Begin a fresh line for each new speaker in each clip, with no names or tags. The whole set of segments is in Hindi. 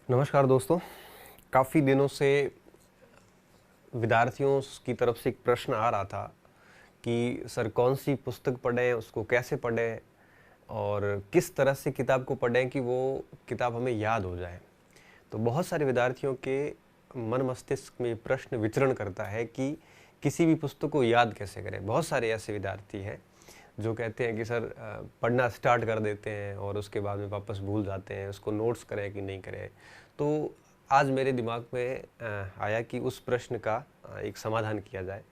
नमस्कार दोस्तों। काफ़ी दिनों से विद्यार्थियों की तरफ से एक प्रश्न आ रहा था कि सर कौन सी पुस्तक पढ़ें, उसको कैसे पढ़ें और किस तरह से किताब को पढ़ें कि वो किताब हमें याद हो जाए। तो बहुत सारे विद्यार्थियों के मन मस्तिष्क में प्रश्न विचरण करता है कि किसी भी पुस्तक को याद कैसे करें। बहुत सारे ऐसे विद्यार्थी हैं जो कहते हैं कि सर पढ़ना स्टार्ट कर देते हैं और उसके बाद में वापस भूल जाते हैं, उसको नोट्स करें कि नहीं करें। तो आज मेरे दिमाग में आया कि उस प्रश्न का एक समाधान किया जाए।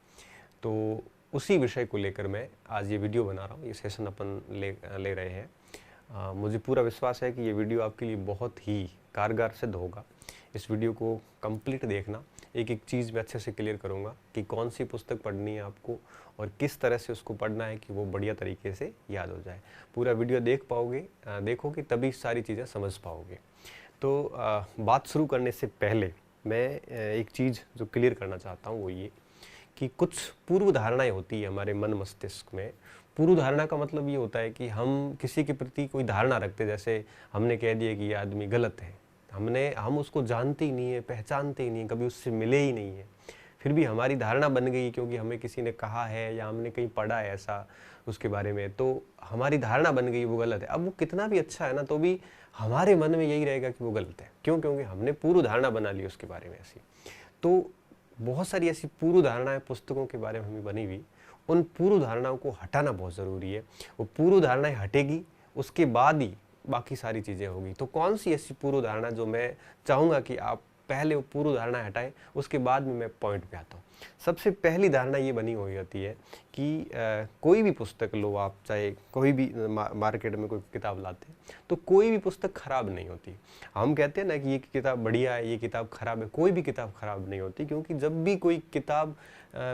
तो उसी विषय को लेकर मैं आज ये वीडियो बना रहा हूँ, ये सेशन अपन ले रहे हैं। मुझे पूरा विश्वास है कि ये वीडियो आपके लिए बहुत ही कारगर सिद्ध होगा। इस वीडियो को कंप्लीट देखना, एक एक चीज़ मैं अच्छे से क्लियर करूँगा कि कौन सी पुस्तक पढ़नी है आपको और किस तरह से उसको पढ़ना है कि वो बढ़िया तरीके से याद हो जाए। पूरा वीडियो देखोगे तभी सारी चीज़ें समझ पाओगे। तो बात शुरू करने से पहले मैं एक चीज़ जो क्लियर करना चाहता हूँ वो ये कि कुछ पूर्व धारणाएं होती है हमारे मन मस्तिष्क में। पूर्व धारणा का मतलब ये होता है कि हम किसी के प्रति कोई धारणा रखते, जैसे हमने कह दिया कि ये आदमी गलत है, हम उसको जानते ही नहीं है, पहचानते ही नहीं, कभी उससे मिले ही नहीं है, फिर भी हमारी धारणा बन गई क्योंकि हमें किसी ने कहा है या हमने कहीं पढ़ा है ऐसा उसके बारे में, तो हमारी धारणा बन गई वो गलत है। अब वो कितना भी अच्छा है ना, तो भी हमारे मन में यही रहेगा कि वो गलत है। क्यों? क्योंकि हमने पूर्व धारणा बना ली उसके बारे में ऐसी। तो बहुत सारी ऐसी पूर्व धारणाएं पुस्तकों के बारे में हमें बनी हुई, उन पूर्व धारणाओं को हटाना बहुत ज़रूरी है। वो पूर्व धारणाएं हटेगी, उसके बाद ही बाकी सारी चीज़ें होगी। तो कौन सी ऐसी पूर्व धारणा जो मैं चाहूँगा कि आप पहले वो पूर्व धारणा हटाएं, उसके बाद में मैं पॉइंट पे आता हूँ। सबसे पहली धारणा ये बनी हुई होती है कि कोई भी पुस्तक लो आप, चाहे कोई भी मार्केट में कोई किताब लाते हैं तो कोई भी पुस्तक खराब नहीं होती। हम कहते हैं ना कि ये किताब बढ़िया है, ये किताब खराब है। कोई भी किताब खराब नहीं होती, क्योंकि जब भी कोई किताब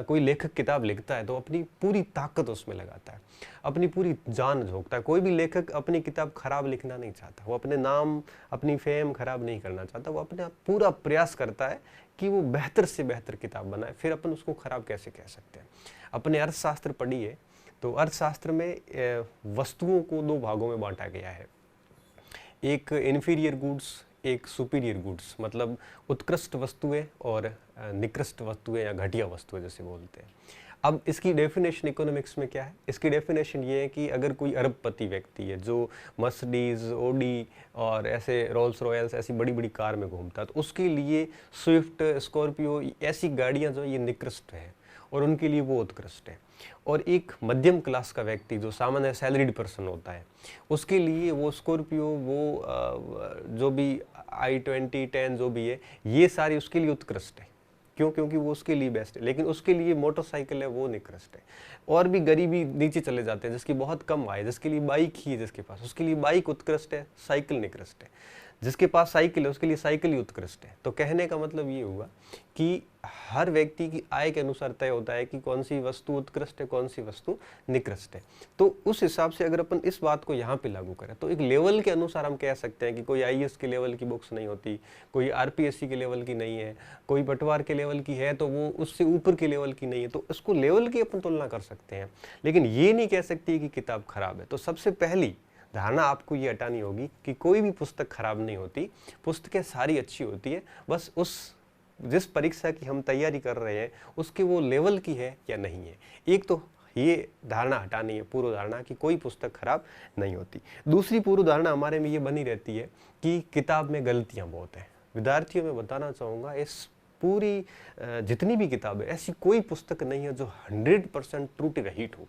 कोई लेखक किताब लिखता है तो अपनी पूरी ताकत उसमें लगाता है, अपनी पूरी जान झोंकता है। कोई भी लेखक अपनी किताब खराब लिखना नहीं चाहता, वो अपने नाम अपनी फेम खराब नहीं करना चाहता, वो अपना पूरा प्रयास करता है कि वो बेहतर से बेहतर किताब बनाए। फिर अपन उसको खराब कैसे कह सकते हैं? अपने अर्थशास्त्र पढ़िए तो अर्थशास्त्र में वस्तुओं को दो भागों में बांटा गया है, एक इन्फीरियर गुड्स, एक सुपीरियर गुड्स, मतलब उत्कृष्ट वस्तुएं और निकृष्ट वस्तुएं या घटिया वस्तुएं जैसे बोलते हैं। अब इसकी डेफिनेशन इकोनॉमिक्स में क्या है? इसकी डेफिनेशन ये है कि अगर कोई अरबपति व्यक्ति है जो मर्सिडीज, ऑडी और ऐसे रोल्स रॉयल्स ऐसी बड़ी बड़ी कार में घूमता है, तो उसके लिए स्विफ्ट, स्कॉर्पियो ऐसी गाड़ियां जो ये निकृष्ट है और उनके लिए वो उत्कृष्ट है। और एक मध्यम क्लास का व्यक्ति जो सामान्य सैलरीड पर्सन होता है, उसके लिए वो स्कॉर्पियो, वो जो भी i20, 10 जो भी है, ये सारी उसके लिए उत्कृष्ट है। क्यों? क्योंकि वो उसके लिए बेस्ट है। लेकिन उसके लिए मोटरसाइकिल है वो निकृष्ट है। और भी गरीबी नीचे चले जाते हैं, जिसकी बहुत कम आय, जिसके लिए बाइक ही है जिसके पास, उसके लिए बाइक उत्कृष्ट है, साइकिल निकृष्ट है। जिसके पास साइकिल है उसके लिए साइकिल ही उत्कृष्ट है। तो कहने का मतलब ये हुआ कि हर व्यक्ति की आय के अनुसार तय होता है कि कौन सी वस्तु उत्कृष्ट है, कौन सी वस्तु निकृष्ट है। तो उस हिसाब से अगर अपन इस बात को यहाँ पे लागू करें तो एक लेवल के अनुसार हम कह सकते हैं कि कोई आईएएस के लेवल की बुक्स नहीं होती, कोई आरपीएससी के लेवल की नहीं है, कोई पटवार के लेवल की है तो वो उससे ऊपर के लेवल की नहीं है। तो उसको लेवल की अपन तुलना कर सकते हैं, लेकिन ये नहीं कह सकती कि किताब खराब है। तो सबसे पहली धारणा आपको ये हटानी होगी कि कोई भी पुस्तक खराब नहीं होती, पुस्तकें सारी अच्छी होती है। बस उस जिस परीक्षा की हम तैयारी कर रहे हैं उसके वो लेवल की है या नहीं है। एक तो ये धारणा हटानी है, पूर्व धारणा कि कोई पुस्तक खराब नहीं होती। दूसरी पूर्व धारणा हमारे में ये बनी रहती है कि किताब में गलतियां बहुत हैं। विद्यार्थियों में बताना चाहूँगा, इस पूरी जितनी भी किताब है, ऐसी कोई पुस्तक नहीं है जो 100% त्रुटि रहित हो।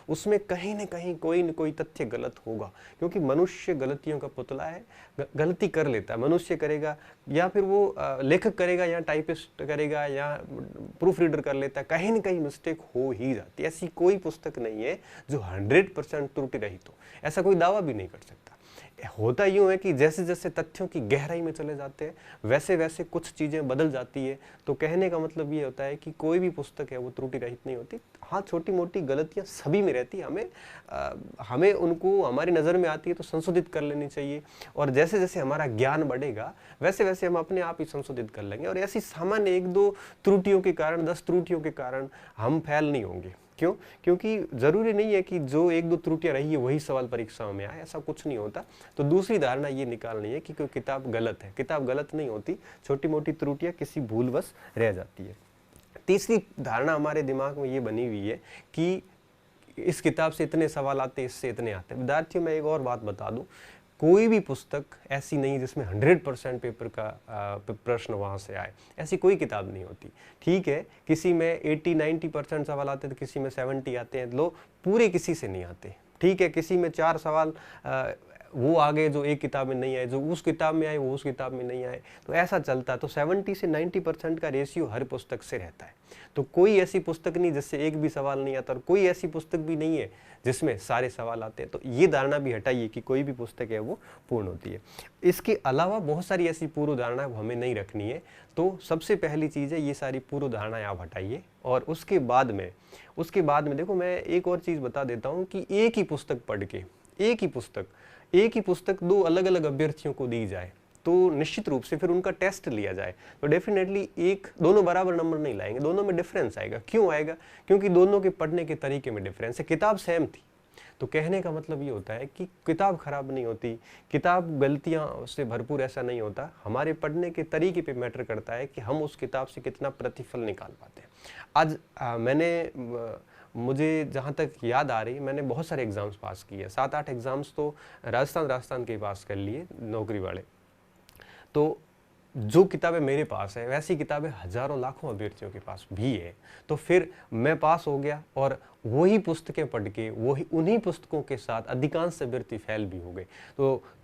उसमें कहीं न कहीं कोई न कोई तथ्य गलत होगा, क्योंकि मनुष्य गलतियों का पुतला है, गलती कर लेता है। मनुष्य करेगा या फिर वो लेखक करेगा या टाइपिस्ट करेगा या प्रूफ रीडर कर लेता है, कहीं न कहीं मिस्टेक हो ही जाती है। ऐसी कोई पुस्तक नहीं है जो 100% त्रुटि रहित हो, ऐसा कोई दावा भी नहीं कर सकता। होता यूँ है कि जैसे जैसे तथ्यों की गहराई में चले जाते हैं वैसे वैसे कुछ चीज़ें बदल जाती है। तो कहने का मतलब ये होता है कि कोई भी पुस्तक है वो त्रुटि रहित नहीं होती। हाँ, छोटी मोटी गलतियाँ सभी में रहती है, हमें उनको हमारी नज़र में आती है तो संशोधित कर लेनी चाहिए। और जैसे जैसे हमारा ज्ञान बढ़ेगा वैसे वैसे हम अपने आप ही संशोधित कर लेंगे। और ऐसी सामान्य 1-2 त्रुटियों के कारण, 10 त्रुटियों के कारण हम फेल नहीं होंगे। क्यों? क्योंकि ज़रूरी नहीं है कि जो 1-2 त्रुटियाँ रही है वही सवाल परीक्षाओं में आए, ऐसा कुछ नहीं होता। तो दूसरी धारणा ये निकालनी है कि कोई किताब गलत है। किताब गलत नहीं होती, छोटी-मोटी त्रुटियाँ किसी भूलवश रह जाती है। तीसरी धारणा हमारे दिमाग में ये बनी हुई है कि इस किताब से इतने सवाल आते, इससे इतने आते हैं। विद्यार्थियों में एक और बात बता दूं, कोई भी पुस्तक ऐसी नहीं जिसमें 100% पेपर का प्रश्न वहाँ से आए, ऐसी कोई किताब नहीं होती। ठीक है, किसी में 80-90% सवाल आते हैं, तो किसी में 70 आते हैं, लो पूरे किसी से नहीं आते। ठीक है, किसी में 4 सवाल वो आगे जो एक किताब में नहीं आए, जो उस किताब में आए वो उस किताब में नहीं आए, तो ऐसा चलता है। तो 70 से 90% का रेशियो हर पुस्तक से रहता है। तो कोई ऐसी पुस्तक नहीं जिससे एक भी सवाल नहीं आता, और कोई ऐसी पुस्तक भी नहीं है जिसमें सारे सवाल आते हैं। तो ये धारणा भी हटाइए कि कोई भी पुस्तक है वो पूर्ण होती है। इसके अलावा बहुत सारी ऐसी पूर्व धारणा हमें नहीं रखनी है। तो सबसे पहली चीज़ है, ये सारी पूर्व धारणाएं आप हटाइए। और उसके बाद में देखो, मैं एक और चीज़ बता देता हूँ कि एक ही पुस्तक पढ़ के, एक ही पुस्तक 2 अलग अलग अभ्यर्थियों को दी जाए, तो निश्चित रूप से फिर उनका टेस्ट लिया जाए, तो डेफिनेटली दोनों बराबर नंबर नहीं लाएंगे, दोनों में डिफरेंस आएगा। क्यों आएगा? क्योंकि दोनों के पढ़ने के तरीके में डिफरेंस है। किताब सेम थी, तो कहने का मतलब ये होता है कि किताब खराब नहीं होती, किताब गलतियां से भरपूर, ऐसा नहीं होता। हमारे पढ़ने के तरीके पे मैटर करता है कि हम उस किताब से कितना प्रतिफल निकाल पाते हैं। आज मुझे जहाँ तक याद आ रही, मैंने बहुत सारे एग्ज़ाम्स पास किए, 7-8 एग्ज़ाम्स तो राजस्थान के पास कर लिए, नौकरी वाले। तो जो किताबें मेरे पास है वैसी किताबें हजारों लाखों अभ्यर्थियों के पास भी है। तो फिर मैं पास हो गया, और वही पुस्तकें पढ़ के उन्हीं पुस्तकों के साथ अधिकांश अभ्यर्थी फेल भी हो गए।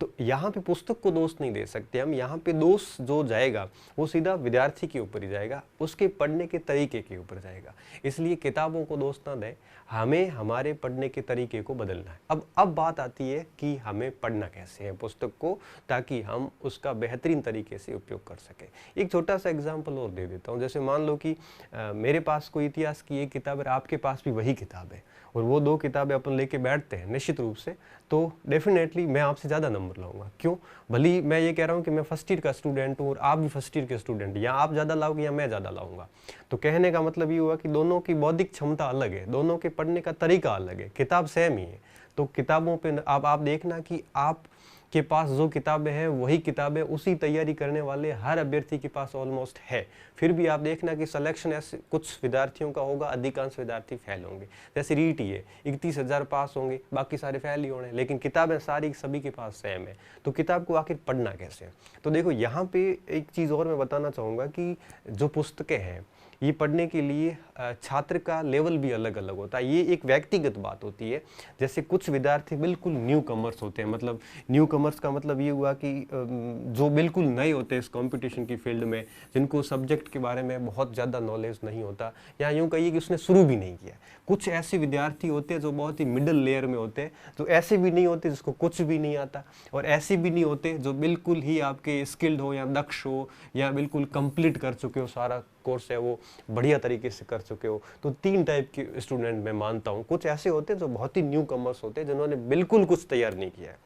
तो यहाँ पे पुस्तक को दोष नहीं दे सकते हम। यहाँ पे दोष जो जाएगा वो सीधा विद्यार्थी के ऊपर ही जाएगा, उसके पढ़ने के तरीके के ऊपर जाएगा। इसलिए किताबों को दोष ना दें, हमें हमारे पढ़ने के तरीके को बदलना है। अब बात आती है कि हमें पढ़ना कैसे है पुस्तक को, ताकि हम उसका बेहतरीन तरीके से उपयोग कर सकें। एक छोटा सा एग्जाम्पल और दे देता हूँ। जैसे मान लो कि मेरे पास कोई इतिहास की एक किताब है, आपके पास भी वही किताब है, और वो 2 किताबें अपन लेके बैठते हैं निश्चित रूप से, तो डेफिनेटली मैं आपसे ज़्यादा नंबर लाऊंगा। क्यों? भली मैं ये कह रहा हूँ कि मैं फर्स्ट ईयर का स्टूडेंट हूँ और आप भी फर्स्ट ईयर के स्टूडेंट, या आप ज़्यादा लाओगे या मैं ज़्यादा लाऊंगा। तो कहने का मतलब ये हुआ कि दोनों की बौद्धिक क्षमता अलग है, दोनों के पढ़ने का तरीका अलग है, किताब सेम ही है। तो किताबों पे आप देखना कि आप के पास जो किताबें हैं वही किताबें उसी तैयारी करने वाले हर अभ्यर्थी के पास ऑलमोस्ट है। फिर भी आप देखना कि सिलेक्शन ऐसे कुछ विद्यार्थियों का होगा, अधिकांश विद्यार्थी फेल होंगे। जैसे रीट ही है, 31,000 पास होंगे, बाकी सारे फेल ही होने, लेकिन किताबें सारी सभी के पास सेम है। तो किताब को आखिर पढ़ना कैसे? तो देखो, यहाँ पे एक चीज़ और मैं बताना चाहूँगा कि जो पुस्तकें हैं ये पढ़ने के लिए छात्र का लेवल भी अलग अलग होता है। ये एक व्यक्तिगत बात होती है। जैसे कुछ विद्यार्थी बिल्कुल न्यू कमर्स होते हैं, मतलब न्यू कमर्स का मतलब ये हुआ कि जो बिल्कुल नए होते हैं इस कंपटीशन की फील्ड में, जिनको सब्जेक्ट के बारे में बहुत ज़्यादा नॉलेज नहीं होता, या यूँ कहिए कि उसने शुरू भी नहीं किया। कुछ ऐसे विद्यार्थी होते हैं जो बहुत ही मिडिल लेयर में होते हैं, जो ऐसे भी नहीं होते जिसको कुछ भी नहीं आता, और ऐसे भी नहीं होते जो बिल्कुल ही आपके स्किल्ड हो या दक्ष हो या बिल्कुल कंप्लीट कर चुके हो, सारा कोर्स है वो बढ़िया तरीके से कर चुके हो। तो 3 टाइप के स्टूडेंट मैं मानता हूँ। कुछ ऐसे होते हैं जो बहुत ही न्यू कमर्स होते हैं, जिन्होंने बिल्कुल कुछ तैयार नहीं किया है।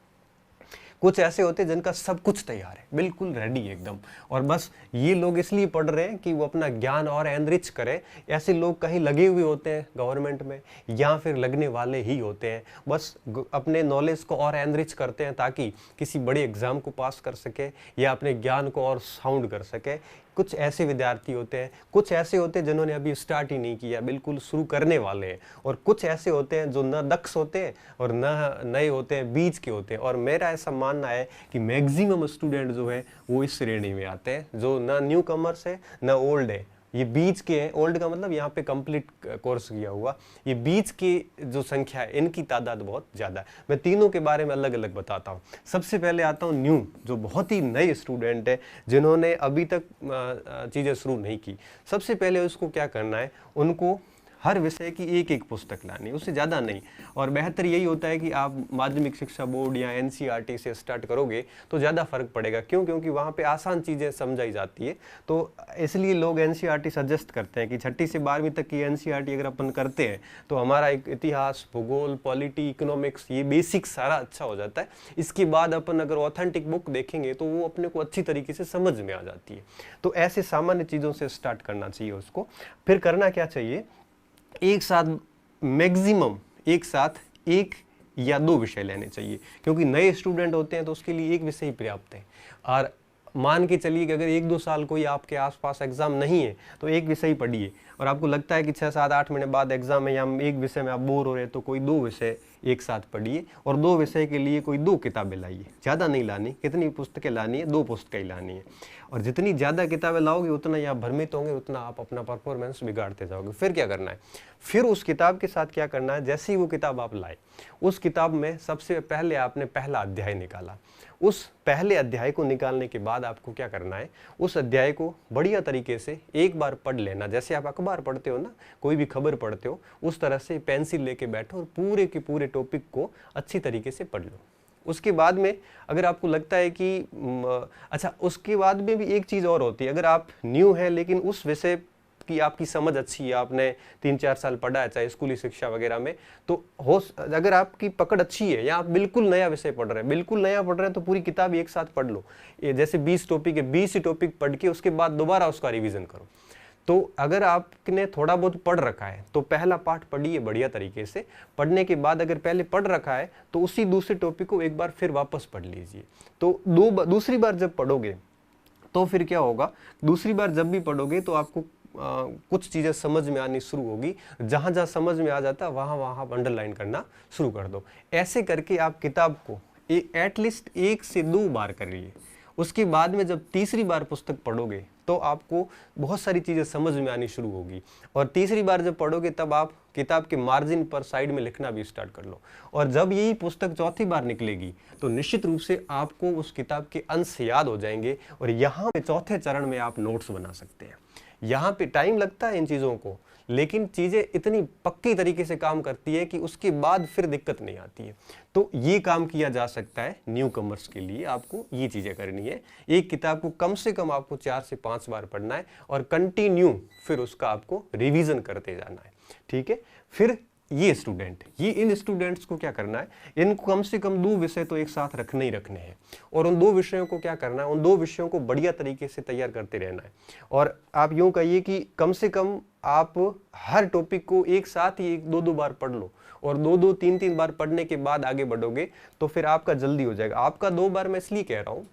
कुछ ऐसे होते हैं जिनका सब कुछ तैयार है, बिल्कुल रेडी एकदम, और बस ये लोग इसलिए पढ़ रहे हैं कि वो अपना ज्ञान और एनरिच करें। ऐसे लोग कहीं लगे हुए होते हैं गवर्नमेंट में, या फिर लगने वाले ही होते हैं, बस अपने नॉलेज को और एनरिच करते हैं ताकि किसी बड़े एग्जाम को पास कर सके या अपने ज्ञान को और साउंड कर सके। कुछ ऐसे विद्यार्थी होते हैं, कुछ ऐसे होते हैं जिन्होंने अभी स्टार्ट ही नहीं किया, बिल्कुल शुरू करने वाले हैं, और कुछ ऐसे होते हैं जो न दक्ष होते हैं और न नए होते हैं, बीच के होते हैं। और मेरा ऐसा मानना है कि मैक्सिमम स्टूडेंट जो है वो इस श्रेणी में आते हैं, जो न न्यू कमर्स है न ओल्ड है, ये बीच के हैं। ओल्ड का मतलब यहाँ पे कंप्लीट कोर्स किया हुआ, ये बीच की जो संख्या है इनकी तादाद बहुत ज़्यादा है। मैं तीनों के बारे में अलग अलग बताता हूँ। सबसे पहले आता हूँ न्यू, जो बहुत ही नए स्टूडेंट है, जिन्होंने अभी तक चीज़ें शुरू नहीं की। सबसे पहले उसको क्या करना है, उनको हर विषय की एक एक पुस्तक लानी, उससे ज़्यादा नहीं। और बेहतर यही होता है कि आप माध्यमिक शिक्षा बोर्ड या एनसीईआरटी से स्टार्ट करोगे तो ज़्यादा फर्क पड़ेगा। क्यों? क्योंकि वहाँ पे आसान चीज़ें समझाई जाती है। तो इसलिए लोग एनसीईआरटी सजेस्ट करते हैं कि 6ठी से 12वीं तक की एनसीईआरटी अगर अपन करते हैं तो हमारा एक इतिहास, भूगोल, पॉलिटी, इकोनॉमिक्स, ये बेसिक सारा अच्छा हो जाता है। इसके बाद अपन अगर ऑथेंटिक बुक देखेंगे तो वो अपने को अच्छी तरीके से समझ में आ जाती है। तो ऐसे सामान्य चीज़ों से स्टार्ट करना चाहिए उसको। फिर करना क्या चाहिए, एक साथ मैक्सिमम एक साथ एक या दो विषय लेने चाहिए, क्योंकि नए स्टूडेंट होते हैं तो उसके लिए एक विषय ही पर्याप्त है। और मान के चलिए कि अगर 1-2 साल कोई आपके आसपास एग्जाम नहीं है तो एक विषय ही पढ़िए, और आपको लगता है कि 6-7-8 महीने बाद एग्जाम है या एक विषय में आप बोर हो रहे हैं तो कोई 2 विषय एक साथ पढ़िए, और 2 विषय के लिए कोई 2 किताबें लाइए, ज़्यादा नहीं लानी। कितनी पुस्तकें लानी है? 2 पुस्तकें ही लानी है। और जितनी ज़्यादा किताबें लाओगे उतना ही आप भ्रमित होंगे, उतना आप अपना परफॉर्मेंस बिगाड़ते जाओगे। फिर क्या करना है? फिर उस किताब के साथ क्या करना है? जैसे ही वो किताब आप लाए, उस किताब में सबसे पहले आपने पहला अध्याय निकाला। उस पहले अध्याय को निकालने के बाद आपको क्या करना है? उस अध्याय को बढ़िया तरीके से एक बार पढ़ लेना। जैसे आप अखबार पढ़ते हो ना, कोई भी खबर पढ़ते हो, उस तरह से पेंसिल लेके बैठो और पूरे के पूरे टॉपिक को अच्छी तरीके से पढ़ लो। उसके बाद में अगर आपको लगता है कि अच्छा, उसके बाद में भी एक चीज़ और होती है। अगर आप न्यू हैं लेकिन उस विषय की आपकी समझ अच्छी है, आपने 3-4 साल पढ़ा है चाहे स्कूली शिक्षा वगैरह में, तो अगर आपकी पकड़ अच्छी है या आप बिल्कुल नया विषय पढ़ रहे हैं, बिल्कुल नया पढ़ रहे हैं, तो पूरी किताब एक साथ पढ़ लो। ये जैसे 20 टॉपिक है, 20 टॉपिक पढ़ के उसके बाद दोबारा उसका रिवीजन करो। तो अगर आपने थोड़ा बहुत पढ़ रखा है तो पहला पार्ट पढ़िए बढ़िया तरीके से। पढ़ने के बाद अगर पहले पढ़ रखा है तो उसी दूसरे टॉपिक को एक बार फिर वापस पढ़ लीजिए। तो दूसरी बार जब पढ़ोगे तो फिर क्या होगा? दूसरी बार जब भी पढ़ोगे तो आपको कुछ चीज़ें समझ में आनी शुरू होगी। जहाँ जहाँ समझ में आ जाता है वहाँ वहाँ आप अंडरलाइन करना शुरू कर दो। ऐसे करके आप किताब को एटलीस्ट 1 से 2 बार करिए। उसके बाद में जब तीसरी बार पुस्तक पढ़ोगे तो आपको बहुत सारी चीज़ें समझ में आनी शुरू होगी। और तीसरी बार जब पढ़ोगे तब आप किताब के मार्जिन पर साइड में लिखना भी स्टार्ट कर लो। और जब यही पुस्तक चौथी बार निकलेगी तो निश्चित रूप से आपको उस किताब के अंश याद हो जाएंगे, और यहाँ पे चौथे चरण में आप नोट्स बना सकते हैं। यहाँ पे टाइम लगता है इन चीज़ों को, लेकिन चीज़ें इतनी पक्की तरीके से काम करती है कि उसके बाद फिर दिक्कत नहीं आती है। तो ये काम किया जा सकता है न्यू कमर्स के लिए। आपको ये चीज़ें करनी है। एक किताब को कम से कम आपको 4 से 5 बार पढ़ना है और कंटिन्यू फिर उसका आपको रिवीजन करते जाना है। ठीक है? फिर इन स्टूडेंट्स को क्या करना है? इनको कम से कम 2 विषय तो एक साथ रखने ही रखने हैं, और उन 2 विषयों को क्या करना है? उन 2 विषयों को बढ़िया तरीके से तैयार करते रहना है। और आप यूं कहिए कि कम से कम आप हर टॉपिक को एक साथ ही 1-2 बार पढ़ लो, और 2-2, 3-3 बार पढ़ने के बाद आगे बढ़ोगे तो फिर आपका जल्दी हो जाएगा। आपका 2 बार मैं इसलिए कह रहा हूँ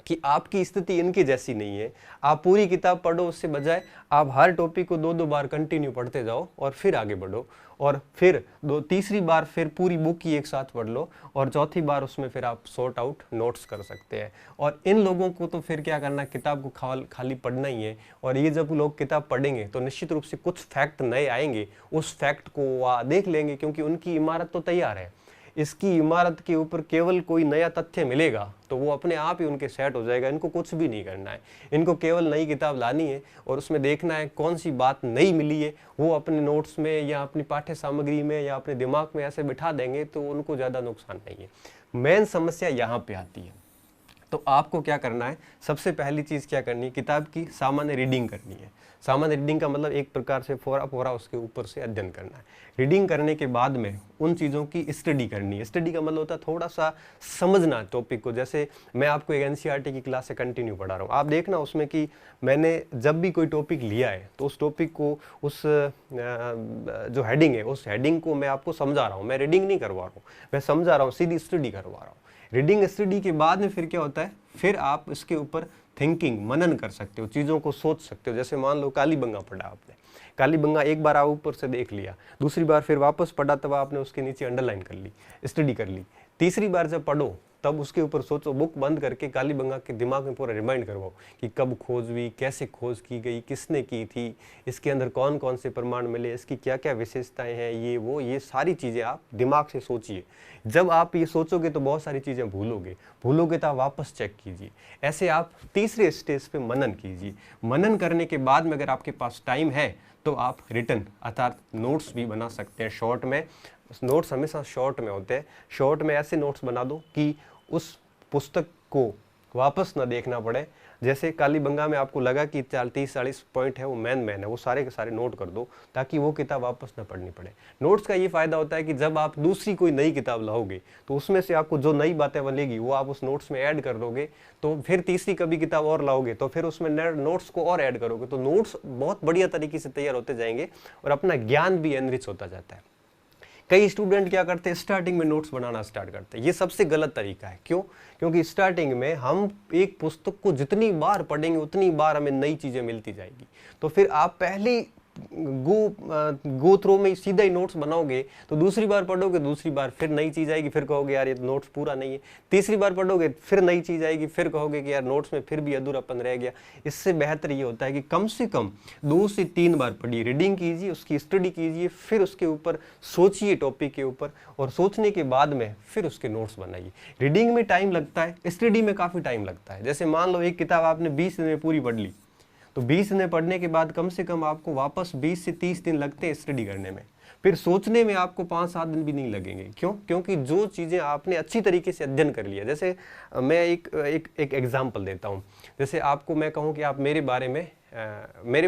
कि आपकी स्थिति इनकी जैसी नहीं है। आप पूरी किताब पढ़ो, उससे बजाय आप हर टॉपिक को 2-2 बार कंटिन्यू पढ़ते जाओ और फिर आगे बढ़ो, और फिर तीसरी बार फिर पूरी बुक ही एक साथ पढ़ लो, और चौथी बार उसमें फिर आप सॉर्ट आउट नोट्स कर सकते हैं। और इन लोगों को तो फिर क्या करना, किताब को खाली पढ़ना ही है। और ये जब लोग किताब पढ़ेंगे तो निश्चित रूप से कुछ फैक्ट नए आएंगे, उस फैक्ट को वो देख लेंगे, क्योंकि उनकी इमारत तो तैयार है। इसकी इमारत के ऊपर केवल कोई नया तथ्य मिलेगा तो वो अपने आप ही उनके सेट हो जाएगा। इनको कुछ भी नहीं करना है, इनको केवल नई किताब लानी है और उसमें देखना है कौन सी बात नई मिली है, वो अपने नोट्स में या अपनी पाठ्य सामग्री में या अपने दिमाग में ऐसे बिठा देंगे तो उनको ज़्यादा नुकसान नहीं है। मेन समस्या यहाँ पे आती है। तो आपको क्या करना है? सबसे पहली चीज़ क्या करनी है? किताब की सामान्य रीडिंग करनी है। सामान्य रीडिंग का मतलब एक प्रकार से फोरा उसके ऊपर से अध्ययन करना है। रीडिंग करने के बाद में उन चीज़ों की स्टडी करनी है। स्टडी का मतलब होता है थोड़ा सा समझना टॉपिक को। जैसे मैं आपको एक एनसीईआरटी की क्लास से कंटिन्यू पढ़ा रहा हूँ, आप देखना उसमें कि मैंने जब भी कोई टॉपिक लिया है तो उस टॉपिक को, उस जो हेडिंग है उस हेडिंग को मैं आपको समझा रहा हूँ। मैं रीडिंग नहीं करवा रहा हूँ, मैं समझा रहा हूँ, सीधी स्टडी करवा रहा हूँ। रीडिंग स्टडी के बाद में फिर क्या होता है? फिर आप इसके ऊपर थिंकिंग, मनन कर सकते हो, चीज़ों को सोच सकते हो। जैसे मान लो कालीबंगा पढ़ा आपने, कालीबंगा एक बार आप ऊपर से देख लिया, दूसरी बार फिर वापस पढ़ा तब आपने उसके नीचे अंडरलाइन कर ली, स्टडी कर ली। तीसरी बार जब पढ़ो तब उसके ऊपर सोचो, बुक बंद करके कालीबंगा के दिमाग में पूरा रिमाइंड करवाओ कि कब खोज हुई, कैसे खोज की गई, किसने की थी, इसके अंदर कौन कौन से प्रमाण मिले, इसकी क्या क्या विशेषताएं हैं, ये सारी चीज़ें आप दिमाग से सोचिए। जब आप ये सोचोगे तो बहुत सारी चीज़ें भूलोगे तो आप वापस चेक कीजिए। ऐसे आप तीसरे स्टेज पे मनन कीजिए। मनन करने के बाद में अगर आपके पास टाइम है तो आप रिटन अर्थात नोट्स भी बना सकते हैं शॉर्ट में। नोट्स हमेशा शॉर्ट में होते हैं। शॉर्ट में ऐसे नोट्स बना दो कि उस पुस्तक को वापस ना देखना पड़े। जैसे कालीबंगा में आपको लगा कि 30-40 पॉइंट है, वो मेन है, वो सारे के सारे नोट कर दो ताकि वो किताब वापस ना पढ़नी पड़े। नोट्स का ये फायदा होता है कि जब आप दूसरी कोई नई किताब लाओगे तो उसमें से आपको जो नई बातें बनेगी वो आप उस नोट्स में ऐड कर दोगे, तो फिर तीसरी कभी किताब और लाओगे तो फिर उसमें नोट्स को और ऐड करोगे, तो नोट्स बहुत बढ़िया तरीके से तैयार होते जाएंगे और अपना ज्ञान भी एनरिच होता जाता है। कई स्टूडेंट क्या करते हैं, स्टार्टिंग में नोट्स बनाना स्टार्ट करते हैं। ये सबसे गलत तरीका है। क्यों? क्योंकि स्टार्टिंग में हम एक पुस्तक को जितनी बार पढ़ेंगे उतनी बार हमें नई चीज़ें मिलती जाएगी। तो फिर आप पहले गो थ्रो में सीधा ही नोट्स बनाओगे तो दूसरी बार पढ़ोगे, दूसरी बार फिर नई चीज़ आएगी, फिर कहोगे यार ये नोट्स पूरा नहीं है। तीसरी बार पढ़ोगे फिर नई चीज़ आएगी, फिर कहोगे कि यार नोट्स में फिर भी अधूरापन रह गया। इससे बेहतर ये होता है कि कम से कम 2 से 3 बार पढ़िए, रीडिंग कीजिए, उसकी स्टडी कीजिए, फिर उसके ऊपर सोचिए टॉपिक के ऊपर, और सोचने के बाद में फिर उसके नोट्स बनाइए। रीडिंग में टाइम लगता है, स्टडी में काफ़ी टाइम लगता है। जैसे मान लो एक किताब आपने 20 दिन में पूरी पढ़ ली, तो 20 दिन पढ़ने के बाद कम से कम आपको वापस 20 से 30 दिन लगते हैं स्टडी करने में। फिर सोचने में आपको 5-7 दिन भी नहीं लगेंगे। क्यों? क्योंकि जो चीज़ें आपने अच्छी तरीके से अध्ययन कर लिया। जैसे मैं एक एग्जाम्पल देता हूँ। जैसे आपको मैं कहूँ कि आप मेरे बारे में मेरे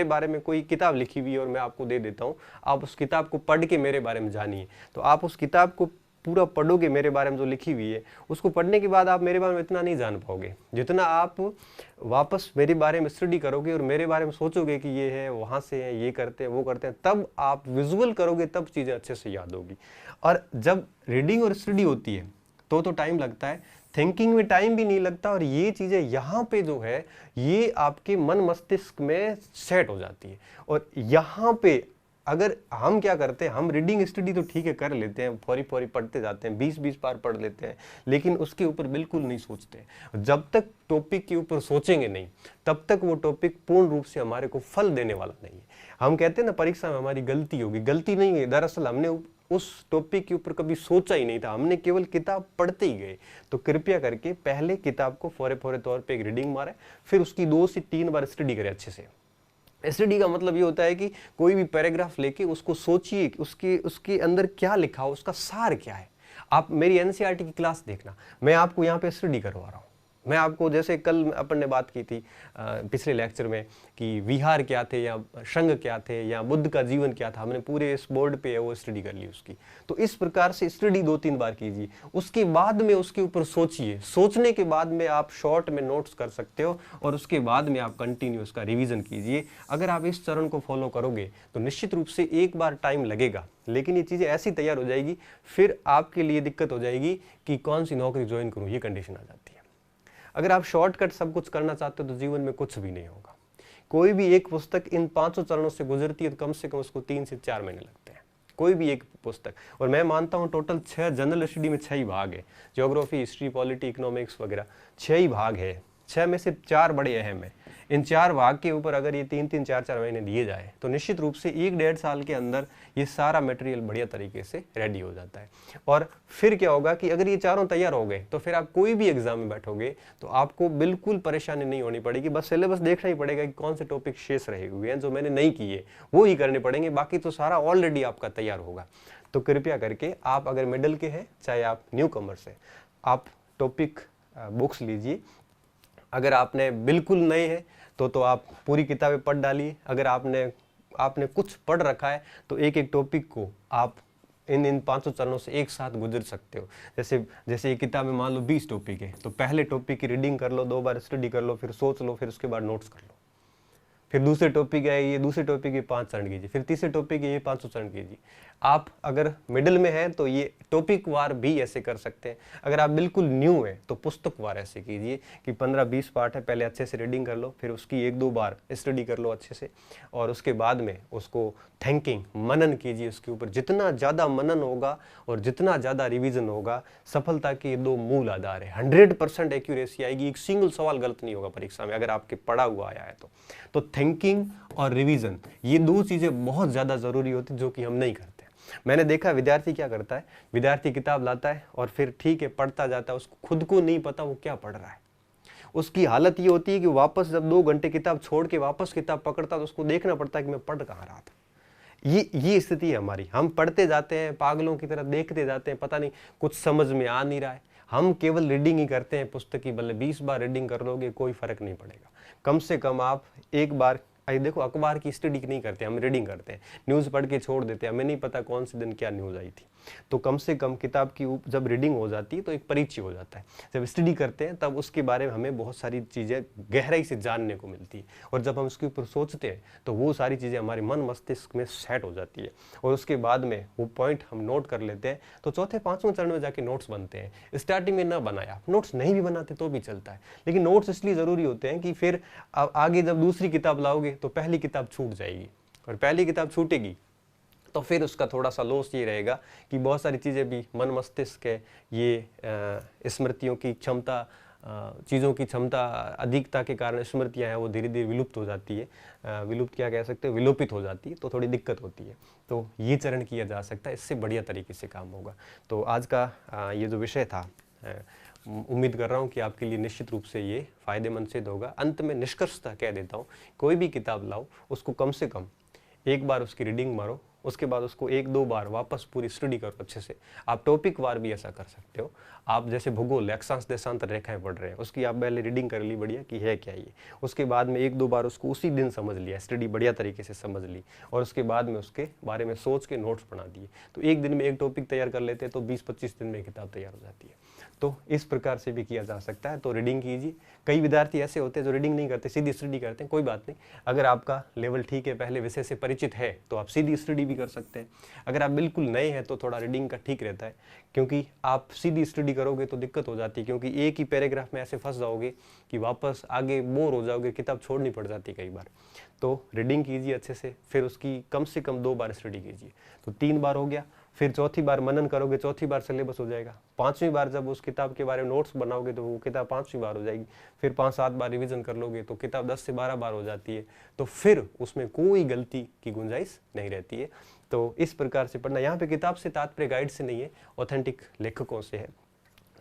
बारे में कोई किताब लिखी हुई है और मैं आपको दे देता हूँ, आप उस किताब को पढ़ के मेरे बारे में जानिए। तो आप उस किताब को पूरा पढ़ोगे, मेरे बारे में जो लिखी हुई है, उसको पढ़ने के बाद आप मेरे बारे में इतना नहीं जान पाओगे जितना आप वापस मेरे बारे में स्टडी करोगे और मेरे बारे में सोचोगे कि ये है, वहाँ से है, ये करते हैं, वो करते हैं, तब आप विजुअल करोगे, तब चीज़ें अच्छे से याद होगी। और जब रीडिंग और स्टडी होती है तो टाइम लगता है, थिंकिंग में टाइम भी नहीं लगता, और ये चीज़ें यहाँ पे जो है ये आपके मन मस्तिष्क में सेट हो जाती है। और यहाँ पे अगर हम क्या करते हैं, हम रीडिंग स्टडी तो ठीक है कर लेते हैं, फौरी फौरी पढ़ते जाते हैं, 20-20 बार पढ़ लेते हैं, लेकिन उसके ऊपर बिल्कुल नहीं सोचते। जब तक टॉपिक के ऊपर सोचेंगे नहीं, तब तक वो टॉपिक पूर्ण रूप से हमारे को फल देने वाला नहीं है। हम कहते हैं ना परीक्षा में हमारी गलती होगी, गलती नहीं है, दरअसल हमने उस टॉपिक के ऊपर कभी सोचा ही नहीं था, हमने केवल किताब पढ़ते ही गए। तो कृपया करके पहले किताब को फौरे फौरे तौर पे एक रीडिंग मारे, फिर उसकी 2 से 3 बार स्टडी करें अच्छे से। स्टडी का मतलब ये होता है कि कोई भी पैराग्राफ लेके उसको सोचिए, उसके अंदर क्या लिखा हो, उसका सार क्या है। आप मेरी एनसीईआरटी की क्लास देखना, मैं आपको यहाँ पे स्टडी करवा रहा हूँ। मैं आपको, जैसे कल अपन ने बात की थी पिछले लेक्चर में कि विहार क्या थे या संघ क्या थे या बुद्ध का जीवन क्या था, हमने पूरे इस बोर्ड पे है वो स्टडी कर ली उसकी। तो इस प्रकार से स्टडी 2-3 बार कीजिए, उसके बाद में उसके ऊपर सोचिए, सोचने के बाद में आप शॉर्ट में नोट्स कर सकते हो, और उसके बाद में आप कंटिन्यू उसका रिवीजन कीजिए। अगर आप इस चरण को फॉलो करोगे तो निश्चित रूप से एक बार टाइम लगेगा, लेकिन ये चीज़ें ऐसी तैयार हो जाएगी, फिर आपके लिए दिक्कत हो जाएगी कि कौन सी नौकरी ज्वाइन करूँ, ये कंडीशन आ जाती है। अगर आप शॉर्टकट सब कुछ करना चाहते हो तो जीवन में कुछ भी नहीं होगा। कोई भी एक पुस्तक इन 5 चरणों से गुजरती है तो कम से कम उसको 3 से 4 महीने लगते हैं, कोई भी एक पुस्तक। और मैं मानता हूँ टोटल 6 जनरल स्टडी में 6 ही भाग है, ज्योग्राफी, हिस्ट्री, पॉलिटी, इकोनॉमिक्स वगैरह 6 ही भाग है। 6 में से 4 बड़े अहम है। इन 4 भाग के ऊपर अगर ये 3-3, 4-4 महीने दिए जाए तो निश्चित रूप से 1-1.5 साल के अंदर ये सारा मटेरियल बढ़िया तरीके से रेडी हो जाता है। और फिर क्या होगा कि अगर ये चारों तैयार हो गए तो फिर आप कोई भी एग्जाम में बैठोगे तो आपको बिल्कुल परेशानी नहीं होनी पड़ेगी। बस सिलेबस देखना ही पड़ेगा कि कौन से टॉपिक शेष रहे हुए हैं जो मैंने नहीं किए, वो ही करने पड़ेंगे, बाकी तो सारा ऑलरेडी आपका तैयार होगा। तो कृपया करके आप अगर मिडिल के हैं, चाहे आप न्यू कमर्स हैं, आप टॉपिक बुक्स लीजिए। अगर आपने बिल्कुल नए हैं तो आप पूरी किताबें पढ़ डालिए। अगर आपने कुछ पढ़ रखा है तो एक एक टॉपिक को आप इन 5 चरणों से एक साथ गुजर सकते हो। जैसे ये किताब में मान लो 20 टॉपिक है, तो पहले टॉपिक की रीडिंग कर लो, 2 बार स्टडी कर लो, फिर सोच लो, फिर उसके बाद नोट्स कर लो। फिर दूसरे टॉपिक है, ये दूसरे टॉपिक के 5 चरण कीजिए, फिर तीसरे टॉपिक के ये 5 चरण कीजिए। आप अगर मिडिल में हैं तो ये टॉपिक वार भी ऐसे कर सकते हैं। अगर आप बिल्कुल न्यू हैं तो पुस्तक वार ऐसे कीजिए कि 15-20 पार्ट है, पहले अच्छे से रीडिंग कर लो, फिर उसकी 1-2 बार स्टडी कर लो अच्छे से, और उसके बाद में उसको थिंकिंग, मनन कीजिए उसके ऊपर। जितना ज़्यादा मनन होगा और जितना ज़्यादा रिवीजन होगा, सफलता के ये 2 मूल आधार है। 100% एक्यूरेसी आएगी, एक सिंगल सवाल गलत नहीं होगा परीक्षा में अगर आपके पढ़ा हुआ आया है तो थिंकिंग और रिवीजन, ये 2 चीज़ें बहुत ज़्यादा ज़रूरी होती जो कि हम नहीं करते। मैंने देखा विद्यार्थी क्या करता है, विद्यार्थी किताब लाता है और फिर ठीक है पढ़ता जाता है, उसको खुद को नहीं पता वो क्या पढ़ रहा है। उसकी हालत ये होती है कि वापस जब 2 घंटे किताब छोड़ के वापस किताब पकड़ता तो उसको देखना पड़ता है कि मैं पढ़ कहाँ रहा था। ये स्थिति है हमारी। हम पढ़ते जाते हैं, पागलों की तरह देखते जाते हैं, पता नहीं कुछ समझ में आ नहीं रहा है। हम केवल रीडिंग ही करते हैं पुस्तक की, भले 20 बार रीडिंग कर लोगे कोई फर्क नहीं पड़ेगा। कम से कम आप एक बार देखो अखबार की स्टडी नहीं करते, हम रीडिंग करते हैं, न्यूज़ पढ़ के छोड़ देते हैं, हमें नहीं पता कौन से दिन क्या न्यूज़ आई थी। तो कम से कम किताब की जब रीडिंग हो जाती है तो एक परिचय हो जाता है। जब स्टडी करते हैं तब उसके बारे में हमें बहुत सारी चीज़ें गहराई से जानने को मिलती है, और जब हम उसके ऊपर सोचते हैं तो वो सारी चीज़ें हमारे मन मस्तिष्क में सेट हो जाती है, और उसके बाद में वो पॉइंट हम नोट कर लेते हैं। तो चौथे पाँचवें चरण में जाके नोट्स बनते हैं। स्टार्टिंग में ना बनाया, नोट्स नहीं भी बनाते तो भी चलता है, लेकिन नोट्स इसलिए ज़रूरी होते हैं कि फिर आगे जब दूसरी किताब लाओगे तो पहली किताब छूट जाएगी, और पहली किताब छूटेगी तो फिर उसका थोड़ा सा लॉस ये रहेगा कि बहुत सारी चीज़ें भी मन मस्तिष्क है, ये स्मृतियों की क्षमता, चीज़ों की क्षमता अधिकता के कारण स्मृतियाँ हैं वो धीरे धीरे विलुप्त हो जाती है, विलुप्त क्या कह सकते हैं, विलोपित हो जाती है, तो थोड़ी दिक्कत होती है। तो ये चरण किया जा सकता है, इससे बढ़िया तरीके से काम होगा। तो आज का ये जो विषय था, उम्मीद कर रहा हूँ कि आपके लिए निश्चित रूप से ये फ़ायदेमंद सिद्ध होगा। अंत में निष्कर्षतः कह देता हूँ, कोई भी किताब लाओ उसको कम से कम एक बार उसकी रीडिंग मारो, उसके बाद उसको एक दो बार वापस पूरी स्टडी करो अच्छे से। आप टॉपिक वार भी ऐसा कर सकते हो। आप जैसे भूगोल अक्षांश देशांतर रेखाएं पढ़ रहे हैं, उसकी आप पहले रीडिंग कर ली बढ़िया कि है क्या ये, उसके बाद में एक दो बार उसको उसी दिन समझ लिया, स्टडी बढ़िया तरीके से समझ ली, और उसके बाद में उसके बारे में सोच के नोट्स बना दिए। तो एक दिन में एक टॉपिक तैयार कर लेते हैं तो 20-25 दिन में किताब तैयार हो जाती है। तो इस प्रकार से भी किया जा सकता है। तो रीडिंग कीजिए। कई विद्यार्थी ऐसे होते हैं जो रीडिंग नहीं करते, सीधी स्टडी करते हैं। कोई बात नहीं, अगर आपका लेवल ठीक है, पहले विषय से परिचित है, तो आप सीधी स्टडी भी कर सकते हैं। अगर आप बिल्कुल नए हैं तो थोड़ा रीडिंग का ठीक रहता है, क्योंकि आप सीधी स्टडी करोगे तो दिक्कत हो जाती है, क्योंकि एक ही पैराग्राफ में ऐसे फंस जाओगे कि वापस आगे बोर हो जाओगे, किताब छोड़नी पड़ जाती है कई बार। तो रीडिंग कीजिए अच्छे से, फिर उसकी कम से कम 2 बार स्टडी कीजिए। तो 3 बार हो गया, फिर चौथी बार मनन करोगे, चौथी बार सिलेबस हो जाएगा। 5वीं बार जब उस किताब के बारे में नोट्स बनाओगे तो वो किताब 5वीं बार हो जाएगी। फिर 5-7 बार रिवीजन कर लोगे तो किताब 10 से 12 बार हो जाती है। तो फिर उसमें कोई गलती की गुंजाइश नहीं रहती है। तो इस प्रकार से पढ़ना। यहाँ पे किताब से तात्पर्य गाइड से नहीं है, ऑथेंटिक लेखकों से है।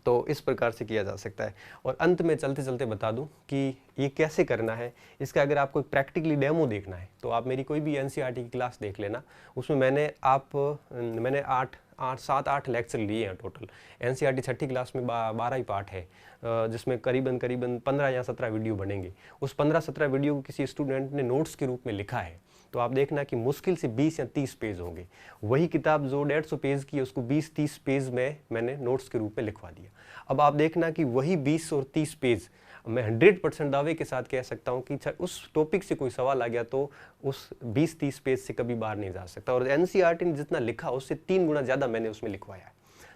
तो इस प्रकार से किया जा सकता है। और अंत में चलते चलते बता दूं कि ये कैसे करना है। इसका अगर आपको प्रैक्टिकली डेमो देखना है तो आप मेरी कोई भी एनसीईआरटी की क्लास देख लेना। उसमें मैंने 7-8 लेक्चर लिए हैं टोटल। एनसीईआरटी छठी क्लास में 12 ही पार्ट है, जिसमें करीबन 15 या 17 वीडियो बनेंगे। उस 15-17 वीडियो को किसी स्टूडेंट ने नोट्स के रूप में लिखा है, तो आप देखना कि मुश्किल से 20 या 30 पेज होंगे। वही किताब जो 150 पेज की है उसको 20-30 पेज में मैंने नोट्स के रूप में लिखवा दिया। अब आप देखना कि वही 20 और 30 पेज मैं 100% दावे के साथ कह सकता हूँ कि उस टॉपिक से कोई सवाल आ गया तो उस 20-30 पेज से कभी बाहर नहीं जा सकता। और एनसीईआरटी ने जितना लिखा उससे 3 गुना ज़्यादा मैंने उसमें लिखवाया है।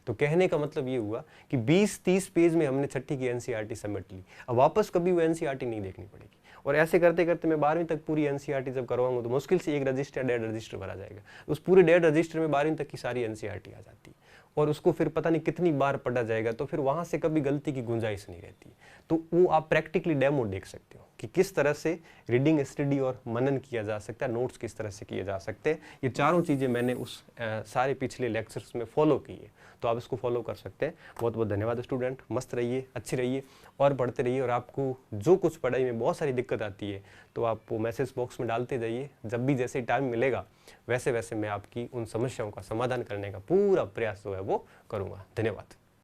तो कहने का मतलब ये हुआ कि 20-30 पेज में हमने छठी की एनसीईआरटी समेट ली। अब वापस कभी वो एनसीईआरटी नहीं देखनी पड़ेगी। और ऐसे करते करते मैं 12वीं तक पूरी एनसीईआरटी जब करवाऊंगा तो मुश्किल से 1 रजिस्टर 1.5 रजिस्टर भरा जाएगा। उस पूरे 1.5 रजिस्टर में 12वीं तक की सारी एनसीईआरटी आ जाती है, और उसको फिर पता नहीं कितनी बार पढ़ा जाएगा। तो फिर वहां से कभी गलती की गुंजाइश नहीं रहती। तो वो आप प्रैक्टिकली डेमो देख सकते हो कि किस तरह से रीडिंग, स्टडी और मनन किया जा सकता है, नोट्स किस तरह से किए जा सकते हैं। ये चारों चीज़ें मैंने उस सारे पिछले लेक्चर्स में फॉलो की है, तो आप इसको फॉलो कर सकते हैं। बहुत बहुत धन्यवाद स्टूडेंट। मस्त रहिए, अच्छे रहिए और पढ़ते रहिए। और आपको जो कुछ पढ़ाई में बहुत सारी दिक्कत आती है तो आप वो मैसेज बॉक्स में डालते जाइए। जब भी जैसे टाइम मिलेगा वैसे वैसे मैं आपकी उन समस्याओं का समाधान करने का पूरा प्रयास जो है वो करूँगा। धन्यवाद।